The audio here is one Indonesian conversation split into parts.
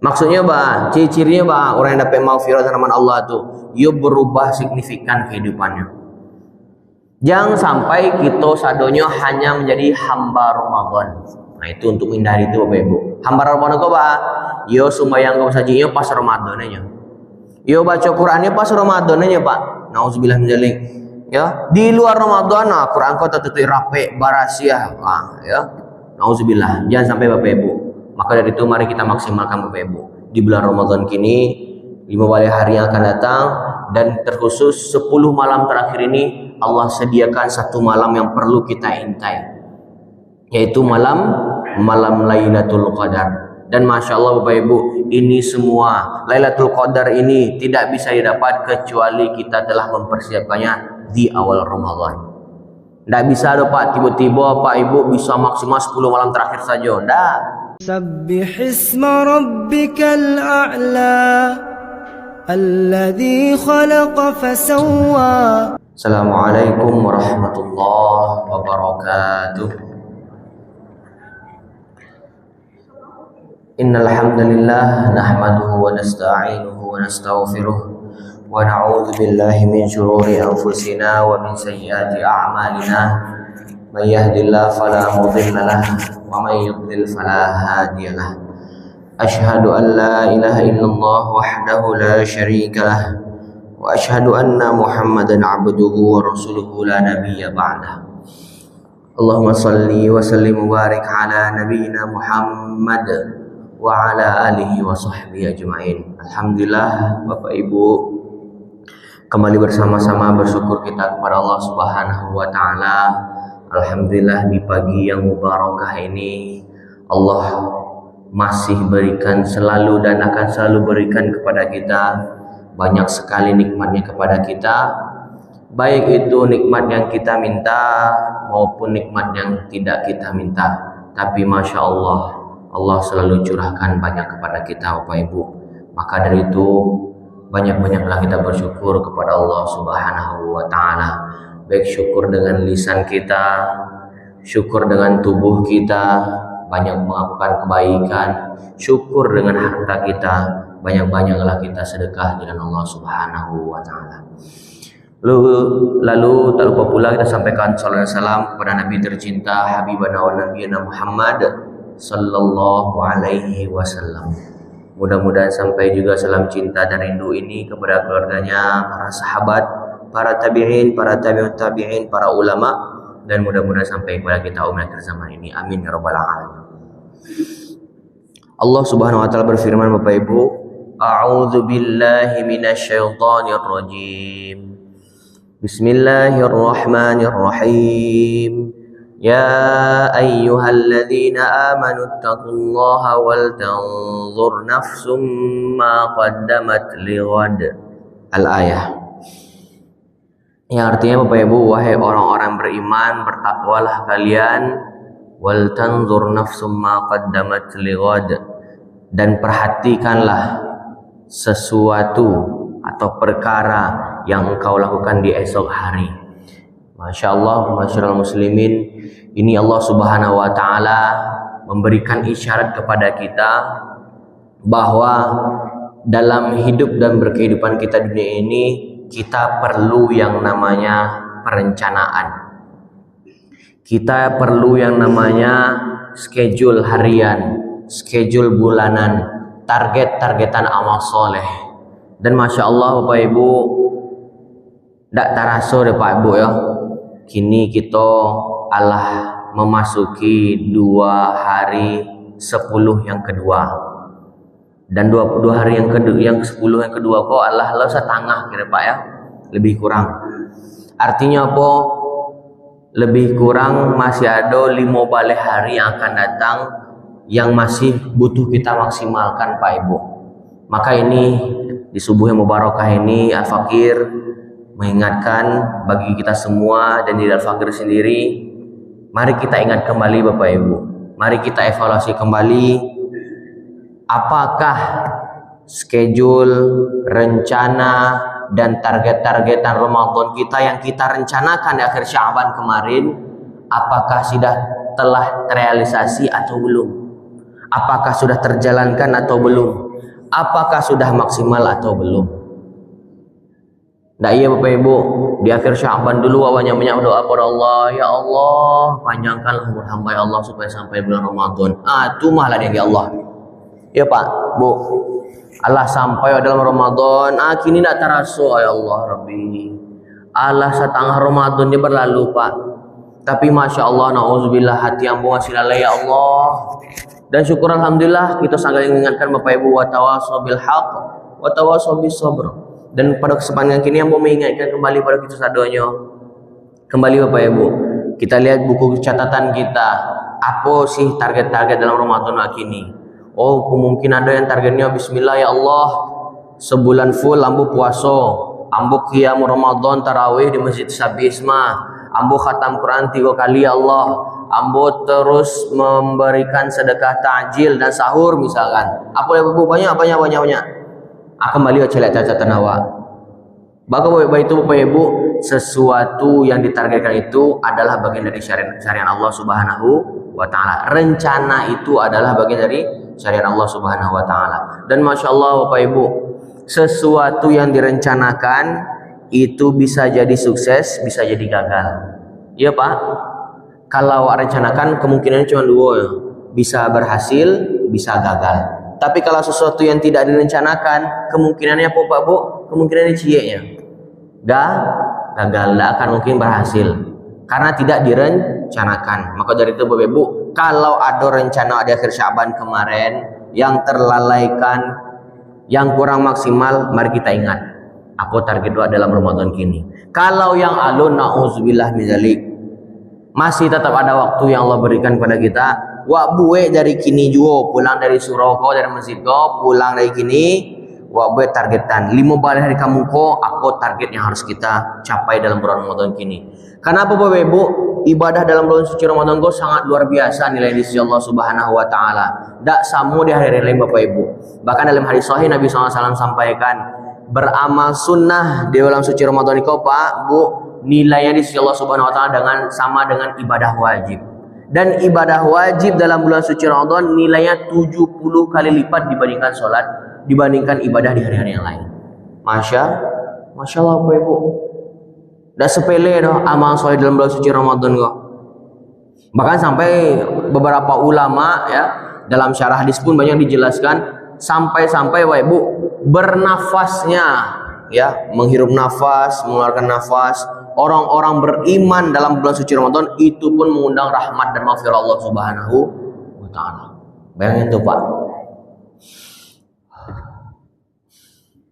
Maksudnya bah, ciri-cirinya bah orang yang dapat maghfirah dan rahmat Allah tuh, ia berubah signifikan kehidupannya. Jangan sampai kita sadonya hanya menjadi hamba Ramadan. Nah itu untuk menghindari itu Bapak Ibu. Hamba Ramadan kok bah, yo sembahyang kau sajinya pas Ramadannya. Yo baca Qurannya pas Ramadannya Pak. Nauzubillah min dzalik. Ya, di luar Ramadan nah Quran kau tetap rapi, barasiah. Nah, ya. Nauzubillah. Jangan sampai Bapak Ibu. Maka dari itu mari kita maksimalkan Bapak Ibu. Di bulan Ramadan kini 5 hari yang akan datang dan terkhusus 10 malam terakhir ini Allah sediakan satu malam yang perlu kita intai, yaitu malam Lailatul Qadar. Dan Masya Allah Bapak Ibu, ini semua Lailatul Qadar ini tidak bisa didapat kecuali kita telah mempersiapkannya di awal Ramadan. Tidak bisa dapat tiba-tiba Pak Ibu bisa maksimal 10 malam terakhir saja. Tidak. سبح اسم ربك الأعلى الذي خلق فسوى. Assalamualaikum warahmatullahi wabarakatuh. Innal hamdalillah nahmaduhu wa nasta'inuhu wa nastaghfiruh wa na'udzu billahi min shururi anfusina wa min sayyiati a'malina. May yahdihillahu fala mudilla lahu wa may yudlil fala hadiya lahu. Asyhadu an la ilaha illallah wahdahu la syarika lahu wa asyhadu anna Muhammadan abduhu wa rasuluhu la nabiyya ba'dah. Allahumma salli wa sallim wa barik ala nabiyyina Muhammad wa ala alihi wa sahbihi ajma'in. Alhamdulillah Bapak Ibu, kembali bersama-sama bersyukur kita kepada Allah Subhanahu wa taala. Alhamdulillah di pagi yang mubarakah ini Allah masih berikan selalu dan akan selalu berikan kepada kita banyak sekali nikmatnya kepada kita, baik itu nikmat yang kita minta maupun nikmat yang tidak kita minta. Tapi Masya Allah, Allah selalu curahkan banyak kepada kita Bapak Ibu. Maka dari itu banyak-banyaklah kita bersyukur kepada Allah Subhanahu wa taala. Baik syukur dengan lisan kita, syukur dengan tubuh kita, banyak melakukan kebaikan, syukur dengan harta kita, banyak-banyaklah kita sedekah dengan Allah Subhanahu wa taala. Lalu tak lupa pula kita sampaikan salawat dan salam kepada Nabi tercinta Habibana wa Nabiyana Muhammad sallallahu alaihi wasallam. Mudah-mudahan sampai juga salam cinta dan rindu ini kepada keluarganya, para sahabat, para tabi'in, para tabi'ut tabi'in, para ulama, dan mudah-mudahan sampai kepada kita umat akhir zaman ini. Amin ya rabbal alamin. Allah Subhanahu wa taala berfirman Bapak Ibu, a'udzu billahi minasyaitonir rajim. Bismillahirrahmanirrahim. Ya ayyuhalladzina amanu taqullaha wal tanzur nafsum ma qaddamat lighad. Al-ayah. Yang artinya Bapak Ibu, wahai orang-orang beriman, bertakwalah kalian, wal tanzur nafsum ma qaddamat lighad, dan perhatikanlah sesuatu atau perkara yang engkau lakukan di esok hari. Masya Allah, masyarakat muslimin, ini Allah Subhanahu wa taala memberikan isyarat kepada kita bahwa dalam hidup dan berkehidupan kita di dunia ini kita perlu yang namanya perencanaan. Kita perlu yang namanya schedule harian, schedule bulanan, target-targetan amal soleh. Dan Masya Allah Bapak Ibu, tidak terasa deh Pak Ibu ya, kini kita Allah memasuki 2 hari 10 yang kedua. Dan 2 hari yang kedua, yang 10 yang kedua kok Allah setengah kira Pak ya, lebih kurang. Artinya apa? Lebih kurang masih ada 5 balik hari yang akan datang yang masih butuh kita maksimalkan Pak Ibu. Maka ini di subuh yang mubarakah ini Al-Fakir mengingatkan bagi kita semua dan di Al-Fakir sendiri, mari kita ingat kembali Bapak Ibu. Mari kita evaluasi kembali apakah schedule, rencana, dan target-targetan Ramadan kita yang kita rencanakan di akhir Sya'ban kemarin, apakah sudah telah terrealisasi atau belum? Apakah sudah terjalankan atau belum? apakah sudah maksimal atau belum? Nah iya Bapak Ibu, di akhir Sya'ban dulu banyak-banyak doa kepada Allah, ya Allah panjangkanlah umur hamba ya Allah supaya sampai bulan Ramadan. Itu malah dia Allah. Ya Pak, Bu. Allah sampai dalam Ramadan, kini nak terasa ya Allah Rabbi. Allah setengah Ramadan dia berlalu Pak. Tapi Masya Allah, na'udzubillah, hati ambu masih lalai ya Allah. Dan syukur Alhamdulillah kita sangat mengingatkan Bapak Ibu, wa tawasaw bil haq wa tawasaw bis sabr. Dan pada kesempatan kini ambu mengingatkan kembali pada kita sadonya. Kembali Bapak Ibu, kita lihat buku catatan kita. Apa sih target-target dalam Ramadan kini? Oh, mungkin ada yang targetnya bismillah ya Allah, sebulan full ambu puasa, ambu qiyam Ramadan tarawih di Masjid Sabisma, ambu khatam Quran 3 kali ya Allah, ambu terus memberikan sedekah takjil dan sahur misalkan. Apa yang banyak. Kembali ke catatan awak. Baik itu Bapak Ibu, sesuatu yang ditargetkan itu adalah bagian dari syariat Allah Subhanahu wa taala. Rencana itu adalah bagian dari syariat Allah Subhanahu wa taala. Dan Masya Allah Bapak Ibu, sesuatu yang direncanakan itu bisa jadi sukses, bisa jadi gagal. Iya Pak. Kalau rencanakan kemungkinan cuma dua, bisa berhasil, bisa gagal. Tapi kalau sesuatu yang tidak direncanakan, kemungkinannya apa Pak Bu? Kemungkinannya cieknya gagal, tidak akan mungkin berhasil karena tidak direncanakan. Maka dari itu Bapak Ibu, kalau ada rencana di akhir Sya'ban kemarin yang terlalaikan, yang kurang maksimal, mari kita ingat apa target doa dalam Ramadan kini. Kalau yang alun, na'udzubillah min dzalik, masih tetap ada waktu yang Allah berikan kepada kita. Wak buwe dari kini juga, pulang dari surau kau, dari masjid kau, pulang dari kini, wak buwe targetan 5 balik hari kamu kau, apa target yang harus kita capai dalam bulan Ramadan kini. Kenapa Bapak Ibu? Ibadah dalam bulan suci Ramadan kau sangat luar biasa nilai di sisi Allah Subhanahu wa taala. Tak sama di hari-hari lain Bapak Ibu. Bahkan dalam hadis sahih Nabi SAW sampaikan, beramal sunnah di bulan suci Ramadan kau Pak Bu, nilainya di sisi Allah Subhanahu wa taala sama dengan ibadah wajib. Dan ibadah wajib dalam bulan suci Ramadan nilainya 70 kali lipat dibandingkan sholat, dibandingkan ibadah di hari-hari yang lain. Masya Allah Bapak Ibu. Dah sepele dah amal soleh dalam bulan suci Ramadan kok. Bahkan sampai beberapa ulama ya dalam syarah hadis pun banyak dijelaskan sampai Bapak Ibu bernafasnya ya, menghirup nafas, mengeluarkan nafas, orang-orang beriman dalam bulan suci Ramadan itu pun mengundang rahmat dan maghfirah Allah Subhanahu wa taala. Bayangin tuh Pak.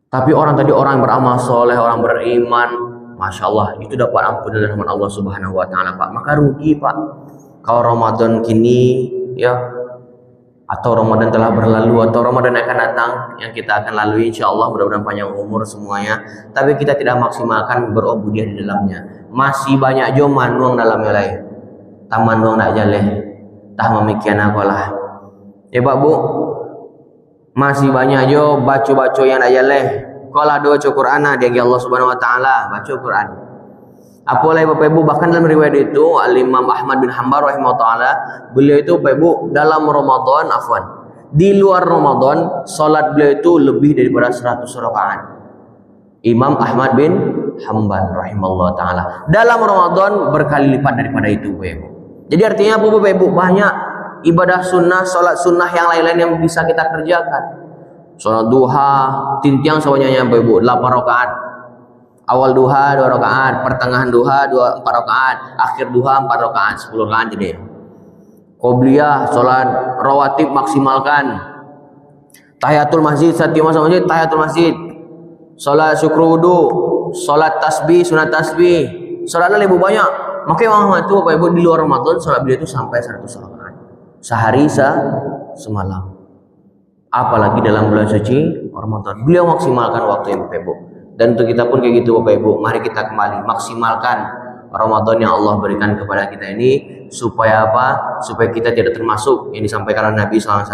Tapi orang yang beramal soleh, orang beriman, Masya Allah, itu dapat ampun dari rahmat Allah Subhanahu wa taala Pak. Maka rugi Pak kalau Ramadan kini ya, atau Ramadan telah berlalu, atau Ramadan akan datang yang kita akan lalui insyaallah, mudah-mudahan panjang umur semuanya, tapi kita tidak maksimalkan berubudiyah di dalamnya. Masih banyak jo manuang dalamnya lain. Tah manuang nak jaleh. Tah memikian aku lah. Ya Pak Bu, masih banyak jo baca-baca yang nak jaleh. Kalau ada baca Quran dia Allah Subhanahu wa taala, baca Quran. Apalagi Bapak Ibu, bahkan dalam riwayat itu Al-Imam Ahmad bin Hanbal rahimahullah, beliau itu Bapak Ibu dalam Ramadan, di luar Ramadan, salat beliau itu lebih daripada 100 rakaat. Imam Ahmad bin Hanbal rahimahullah taala dalam Ramadan berkali lipat daripada itu Bapak Ibu. Jadi artinya apa Bapak Ibu? Banyak ibadah sunnah, salat sunnah yang lain-lain yang bisa kita kerjakan. Salat duha, tintiang semuanya Bapak Ibu 8 rakaat. Awal duha 2 rakaat, pertengahan duha 4 rakaat, akhir duha 4 rakaat, 10 rakaat jadi. Qobliyah, salat rawatib maksimalkan. Tahiyatul masjid, setiap masa masjid tahiyatul masjid. Salat syukur wudu, salat tasbih, sunat tasbih. Salatnya lebih banyak. Makanya Muhammad itu Bapak Ibu di luar Ramadan salat beliau itu sampai 100 rakaat. Sehari semalam. Apalagi dalam bulan suci Ramadan. Beliau maksimalkan waktu yang Bapak Ibu. Dan untuk kita pun kayak gitu Bapak Ibu, mari kita kembali maksimalkan Ramadan yang Allah berikan kepada kita ini, supaya apa? Supaya kita tidak termasuk yang disampaikan oleh Nabi SAW,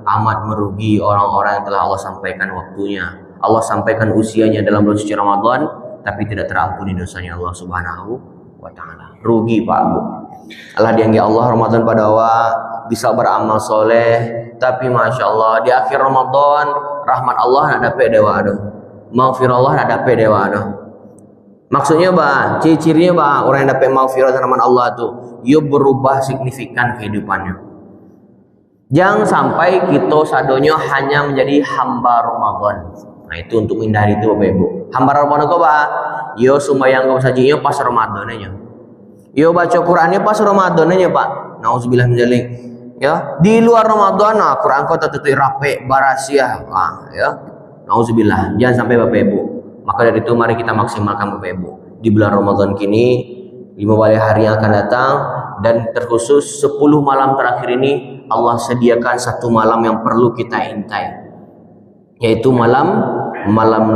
amat merugi orang-orang yang telah Allah sampaikan waktunya, Allah sampaikan usianya dalam bulan suci Ramadan, tapi tidak terampuni dosanya Allah Subhanahu wa taala. Rugi Pak Bu. Allah dianggi Allah Ramadan pada wa bisa beramal soleh, tapi masya Allah di akhir Ramadan rahmat Allah nak dapat dewa ada, maghfirah Allah nak dapat dewa ada. Maksudnya ciri-cirinya orang yang dapat maghfirah dan rahmat Allah tu, ia berubah signifikan kehidupannya. Jangan sampai kita sadonya hanya menjadi hamba Ramadan. Nah itu untuk menghindari itu Bapak Ibu. Hamba Ramadan kau yo sembahyang kau sajinya pas Ramadannya. Yo baca Qurannya pas Ramadannya Pak. Nauzubillah min dzalik. Ya, di luar Ramadan Quran kau tetap rapi barasiah. Ya. Nauzubillah. Jangan sampai Bapak Ibu. Maka dari itu mari kita maksimalkan Bapak Ibu. Di bulan Ramadan kini 5 hari yang akan datang dan terkhusus 10 malam terakhir ini Allah sediakan satu malam yang perlu kita intai, yaitu malam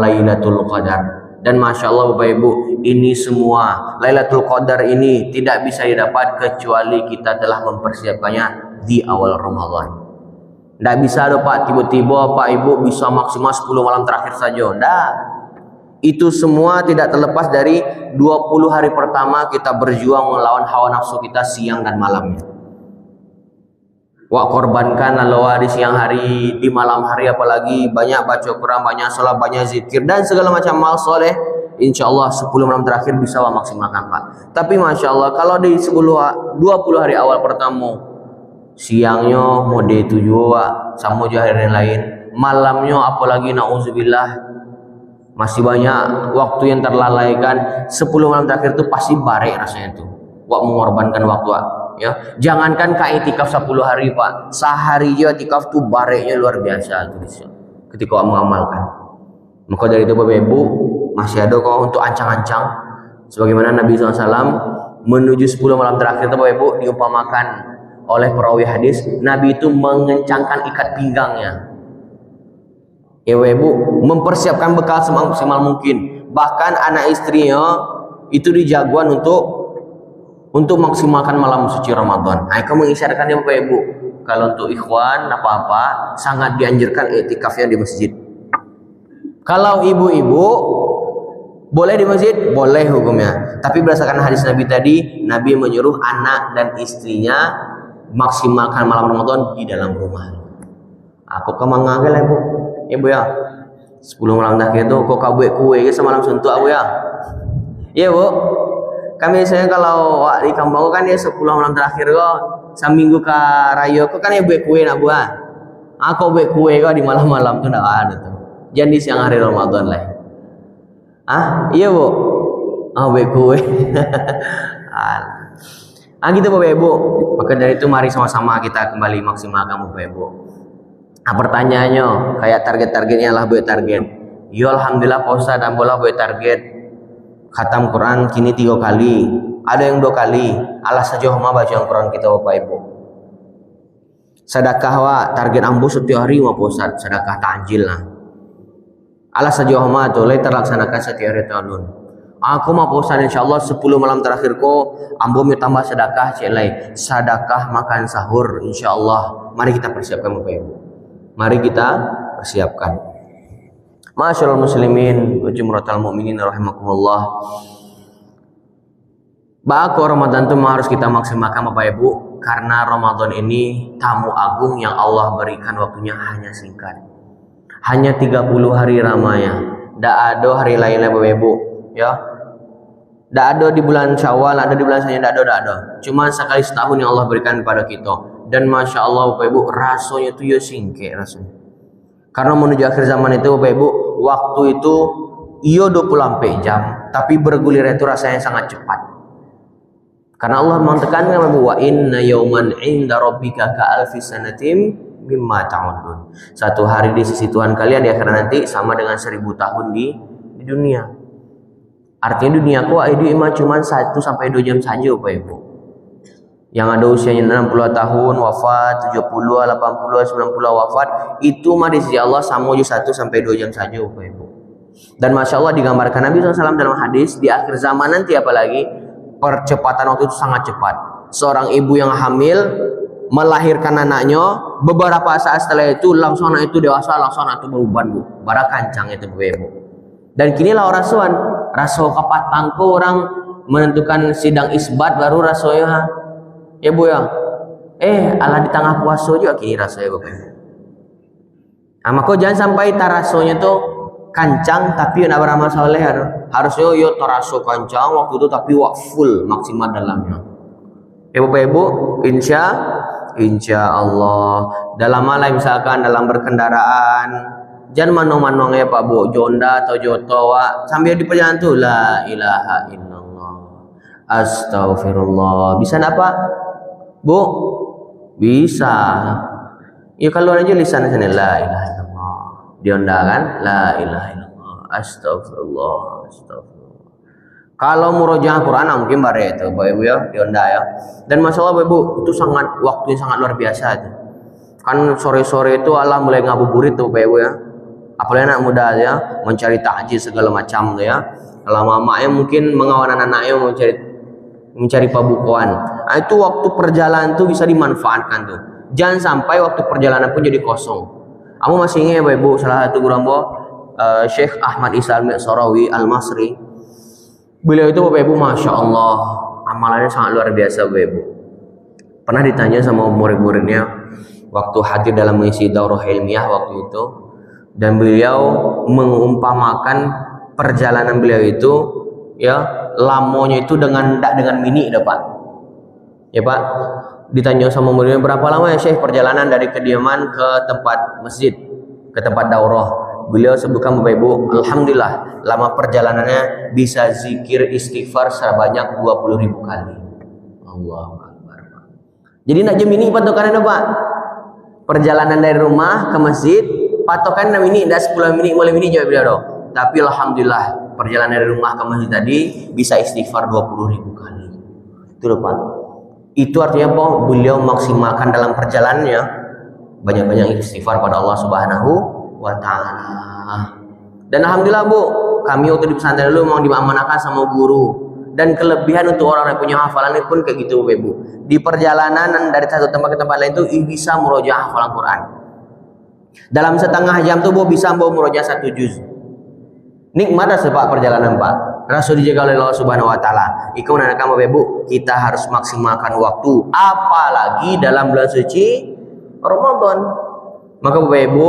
Lailatul Qadar. Dan masya Allah Bapak Ibu, ini semua Lailatul Qadar ini tidak bisa didapat kecuali kita telah mempersiapkannya di awal Ramadan. Tidak bisa dapat tiba-tiba Pak Ibu bisa maksimal 10 malam terakhir saja. Tidak. Itu semua tidak terlepas dari 20 hari pertama kita berjuang melawan hawa nafsu kita siang dan malamnya. Wa korbankan Allah di siang hari, di malam hari apalagi banyak baca Quran, banyak salat, banyak zikir dan segala macam amal soleh. Insya Allah 10 malam terakhir bisa maksimalkan Pak. Tapi masya Allah kalau di 20 hari awal pertama siangnya mode 7 sama hari lain, malamnya apalagi nauzubillah masih banyak waktu yang terlalaikan. 10 malam terakhir itu pasti barek rasanya tuh. Wak mengorbankan waktu ya. Jangankan iktikaf 10 hari Pak, sehari aja iktikaf tuh bareknya luar biasa tuh ketika wak mengamalkan. Maka dari itu Bapak Ibu masih ada kok untuk ancang-ancang sebagaimana Nabi SAW menuju 10 malam terakhir itu Bapak Ibu diumpamakan oleh perawi hadis, Nabi itu mengencangkan ikat pinggangnya. Ya Bapak Ibu mempersiapkan bekal semaksimal mungkin. Bahkan anak istrinya itu dijagoan untuk maksimalkan malam suci Ramadan. Nah, kamu mengisyaratkan ya Bapak Ibu, kalau untuk ikhwan apa-apa sangat dianjurkan iktikafnya di masjid. Kalau ibu-ibu boleh di masjid, boleh hukumnya. Tapi berdasarkan hadis Nabi tadi, Nabi menyuruh anak dan istrinya maksimalkan malam Ramadan di dalam rumah. Aku kemangangkel ya Bu. Ibu ya. 10 malam terakhir itu kok kabuek kue semalam suntuk aku ya. Iya Bu. Kami biasanya kalau di kampung kan ya 10 malam terakhir kok seminggu ke rayo kok kan ya buat kue nak buah. Aku buat kue kok di malam-malam tuh ndak ada tuh. Jangan di siang hari Ramadan lah. Iya Bu. Buat kue. Gitu Bapak Ibu. Maka dari itu mari sama-sama kita kembali maksimalkan Bapak Ibu. Pertanyaannya kayak target-targetnya lah buat target. Ya alhamdulillah puasa dan bola buat target. Khatam Quran kini 3 kali, ada yang 2 kali. Alas saja homa baca Quran kita Bapak Ibu. Sedekah target ambu setiap hari mau pusat sedekah takjil lah. Alas saja homa tu lai terlaksanakan setiap hari tahun. Aku mau pusat insyaallah 10 malam terakhir ko ambu mau tambah sedekah celai. Sedekah makan sahur insyaallah. Mari kita persiapkan Bapak Ibu. Mari kita persiapkan. Masyaallah muslimin wa jumratal mu'minin rahimakumullah. Bahwa Ramadan itu harus kita maksimalkan Bapak Ibu, karena Ramadan ini tamu agung yang Allah berikan waktunya hanya singkat. Hanya 30 hari ramanya. Tidak ada hari lainnya Bapak Ibu, ya. Tidak ada di bulan Syawal, ada di bulan Syawal, tidak ada. Cuma sekali setahun yang Allah berikan kepada kita. Dan masya Allah Bapak Ibu, rasanya itu ya singkat rasanya. Karena menuju akhir zaman itu Bapak Ibu, waktu itu iya 24 jam, tapi bergulir itu rasanya sangat cepat. Karena Allah mentekankan bahwa inna yauman 'inda rabbika ka'alfi sanatin mimma ta'udun. Satu hari di sisi Tuhan kalian di akhirat nanti sama dengan 1000 tahun di dunia. Artinya duniaku itu cuma 1 sampai 2 jam saja Bapak Ibu. Yang ada usianya 60 tahun wafat, 70, 80, 90 wafat, itu mah di sisi Allah sama aja 1 sampai 2 jam saja Bapak Ibu. Dan masya Allah digambarkan Nabi SAW dalam hadis di akhir zaman nanti apalagi percepatan waktu itu sangat cepat. Seorang ibu yang hamil melahirkan anaknya, beberapa saat setelah itu langsung anak itu dewasa, langsung anak itu beruban Bu. Bara kancang itu Bapak Ibu. Dan kinilah rasuan, rasul kapatangku orang menentukan sidang isbat baru rasulnya. Ya Bu ya. ala di tengah puasa juga kini rasanya Bapak Ibu. Nah, maka jangan sampai tarasonya tuh kancang tapi nak beramal soleh. Harusnya yo taraso kancang waktu itu tapi full maksimal dalamnya. Bapak Ibu, insya Allah dalam hal misalkan dalam berkendaraan jangan manong-manong ya Pak Bu, jonda atau joto sambil di perjalanan tuh la ilaha illallah astagfirullah. Bisa apa Bu? Bisa. Ya kalau aja lisan sana la ilaha illallah. Dionda kan la ilaha illallah astagfirullah astagfirullah. Kalau murojaah Quran mungkin bare itu Bapak Ibu ya, dionda ya. Dan masalah Bapak Ibu itu sangat waktu yang sangat luar biasa itu. Kan sore-sore itu Allah mulai ngabuburit tuh Bapak Ibu ya. Apalagi anak muda ya mencari takjil segala macam tuh ya. Kalau mamanya mungkin mengawan anak-anaknya mencari pabukuan. Nah, itu waktu perjalanan tuh bisa dimanfaatkan tuh. Jangan sampai waktu perjalanan pun jadi kosong. Kamu masih ingat ya Bapak Ibu salah satu guru Syekh Ahmad Isa Al-Mi'sarawi Al-Masri. Beliau itu Bapak Ibu Masya Allah amalannya sangat luar biasa Bapak Ibu. Pernah ditanya sama murid-muridnya waktu hadir dalam mengisi daurah ilmiah waktu itu, dan beliau mengumpamakan perjalanan beliau itu ya lamonya itu dengan mini Pak. Ya Pak, ditanya sama muridnya berapa lama ya Syekh perjalanan dari kediaman ke tempat masjid, ke tempat daurah. Beliau sebutkan Bapak Ibu, alhamdulillah lama perjalanannya bisa zikir istighfar sebanyak 20.000 kali. Allahu Akbar. Jadi nak jemini patokannya Pak. Perjalanan dari rumah ke masjid patokan 6 menit, 10 menit, mulai menit jawab beliau. Tapi alhamdulillah perjalanan dari rumah ke masjid tadi bisa istighfar 20.000 kali. Itu loh Pak. Itu artinya apa? Beliau maksimalkan dalam perjalanannya banyak-banyak istighfar pada Allah Subhanahu wa ta'ala. Dan alhamdulillah Bu, kami waktu di pesantren dulu memang diamanahkan sama guru. Dan kelebihan untuk orang yang punya hafalan ini pun kayak gitu Bapak Ibu. Di perjalanan dari satu tempat ke tempat lain itu bisa murojaah hafalan Quran. Dalam setengah jam tuh Bu bisa murojaah 1 juz. Nikmat Pak perjalanan Pak. Rasul dijaga oleh Allah Subhanahu wa taala. Iku menandakan Bapak Ibu, kita harus maksimalkan waktu apalagi dalam bulan suci Ramadan. Maka Bapak Ibu,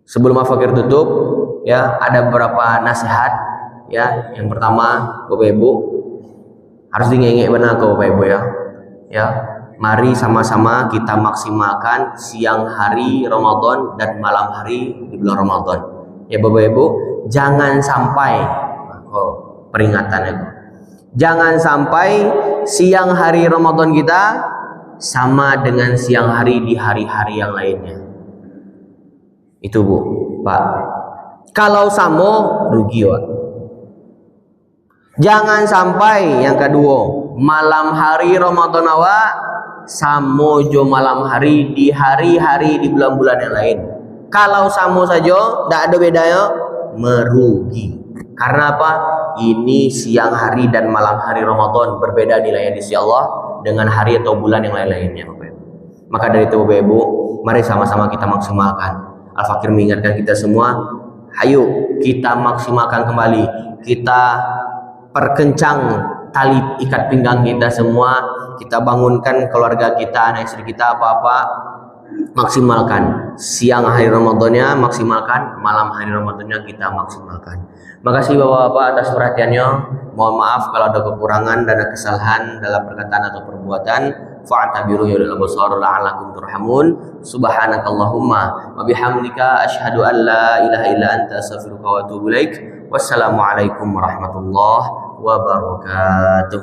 sebelum fakir tutup ya ada beberapa nasihat ya. Yang pertama Bapak Ibu harus diingek benar ke Bapak Ibu ya. Ya, mari sama-sama kita maksimalkan siang hari Ramadan dan malam hari di bulan Ramadan. Ya Bapak Ibu, jangan sampai peringatannya. Jangan sampai siang hari Ramadan kita sama dengan siang hari di hari-hari yang lainnya. Itu Bu, Pak. Kalau samo rugi Pak. Jangan sampai yang kedua, malam hari Ramadan awak samo jo malam hari di hari-hari di bulan-bulan yang lain. Kalau samo saja tidak ada bedanya, merugi. Karena apa? Ini siang hari dan malam hari Ramadan berbeda nilainya di sisi Allah dengan hari atau bulan yang lain-lainnya Bapak Ibu. Maka dari itu Bapak Ibu, mari sama-sama kita maksimalkan. Al-Fakir mengingatkan kita semua, ayo kita maksimalkan kembali. Kita perkencang tali ikat pinggang kita semua. Kita bangunkan keluarga kita, anak istri kita, apa-apa. Maksimalkan siang hari Ramadannya, maksimalkan malam hari Ramadannya kita maksimalkan. Makasih Bapak-bapak atas perhatiannya. Mohon maaf kalau ada kekurangan dan ada kesalahan dalam perkataan atau perbuatan. Fa'tabiru ya ulil absar la'allakum turhamun. Subhanakallahumma wa bihamdika asyhadu an la ilaha illa anta astaghfiruka wa atubu ilaik. Wassalamualaikum warahmatullahi wabarakatuh.